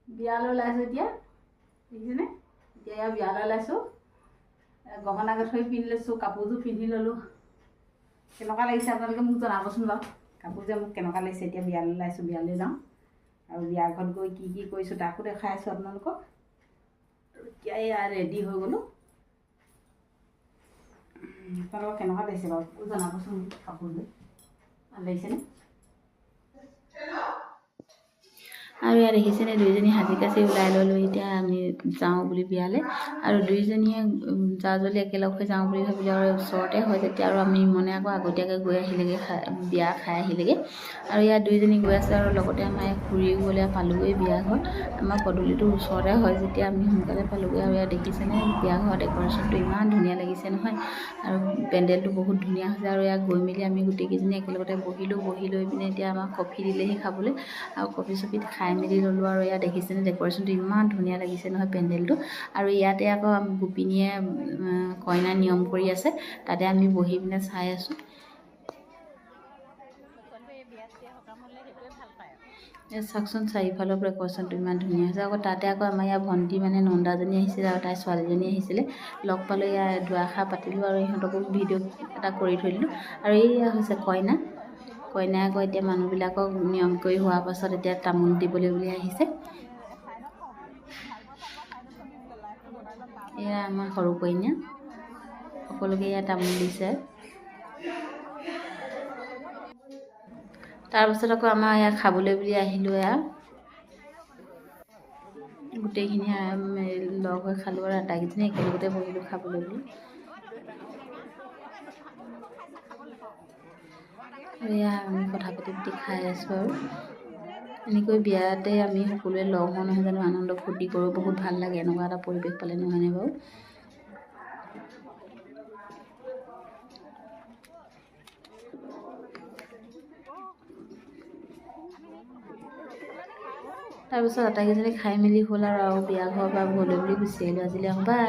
বিয়ালৈ ওলাইছোঁ এতিয়া দেখিছেনে এতিয়া বিয়ালৈ ওলাইছোঁ গহনা গাঁঠৰি পিন্ধি লৈছোঁ কাপোৰযোৰ পিন্ধি ল'লোঁ কেনেকুৱা লাগিছে আপোনালোকে মোক জনাবচোন বাৰু কাপোৰযোৰ মোক কেনেকুৱা লাগিছে এতিয়া বিয়ালৈ ওলাইছোঁ বিয়ালৈ যাওঁ আৰু বিয়া ঘৰত গৈ কি কি কৰিছোঁ তাকো দেখাই আছোঁ আপোনালোকক এতিয়া এয়া ৰেডি হৈ গ'লোঁ আপোনালোকক কেনেকুৱা লাগিছে বাৰু জনাবচোন কাপোৰযোৰ ভাল লাগিছেনে আৰু ইয়াত দেখিছেনে দুইজনী সাজি কাচি ওলাই ল'লোঁ এতিয়া আমি যাওঁ বুলি বিয়ালৈ আৰু দুইজনীয়ে জা জলি একেলগ হৈ যাওঁ বুলি ভাবিলোঁ আৰু ওচৰতে হয় যেতিয়া আৰু আমি মনে আকৌ আগতীয়াকৈ গৈ আহিলেগৈ বিয়া খাই আহিলেগৈ আৰু ইয়াত দুইজনী গৈ আছে আৰু লগতে আমাৰ খুৰীও গ'লে পালোগৈ বিয়া ঘৰ আমাৰ পদূলিটো ওচৰতে হয় যেতিয়া আমি সোনকালে পালোগৈ আৰু ইয়াত দেখিছেনে বিয়া ঘৰৰ ডেক'ৰেশ্যনটো ইমান ধুনীয়া লাগিছে নহয় আৰু পেণ্ডেলটো বহুত ধুনীয়া হৈছে আৰু ইয়াত গৈ মেলি আমি গোটেইকেইজনী একেলগতে বহি লৈ পিনে এতিয়া আমাক কফি দিলেহি খাবলৈ আৰু কফি চফি খাই মেলি ল'লোঁ আৰু ইয়াত দেখিছেনে ডেক'ৰেশ্যনটো ইমান ধুনীয়া লাগিছে নহয় পেণ্ডেলটো আৰু ইয়াতে আকৌ গোপিনীয়ে কইনা নিয়ম কৰি আছে তাতে আমি বহি পিনে চাই আছোঁ চাওকচোন চাৰিওফালৰ ডেক'ৰেশ্যনটো ইমান ধুনীয়া হৈছে আকৌ তাতে আকৌ আমাৰ ইয়াৰ ভণ্টি মানে নন্দাজনী আহিছিলে আৰু তাইৰ ছোৱালীজনী আহিছিলে লগ পালোঁ ইয়াৰ দুআষাৰ পাতিলোঁ আৰু ইহঁতকো ভিডিঅ' এটা কৰি থৈ দিলোঁ আৰু এইয়া হৈছে কইনাই আকৌ এতিয়া মানুহবিলাকক নিয়ম কৰি হোৱাৰ পাছত এতিয়া তামোল দিবলৈ বুলি আহিছে এয়া আমাৰ সৰু কইনা সকলোকে ইয়াত তামোল দিছে তাৰপিছত আকৌ আমাৰ ইয়াত খাবলৈ বুলি আহিলোঁ এয়া গোটেইখিনি লগ হৈ খালোঁ আৰু আটাইকেইজনী একেলগতে বহিলোঁ খাবলৈ বুলি এয়া আমি কথা পাতি খাই আছোঁ আৰু এনেকৈ বিয়াতে আমি সকলোৱে লগ হওঁ নহয় জানো আনন্দ ফূৰ্তি কৰোঁ বহুত ভাল লাগে এনেকুৱা এটা পৰিৱেশ পালে নহয়নে বাৰু তাৰপিছত আটাইকেইজনী খাই মেলি হ'ল আৰু বিয়া ঘৰৰ পৰা ঘৰলৈ বুলি গুচি আহিলোঁ আজিলৈ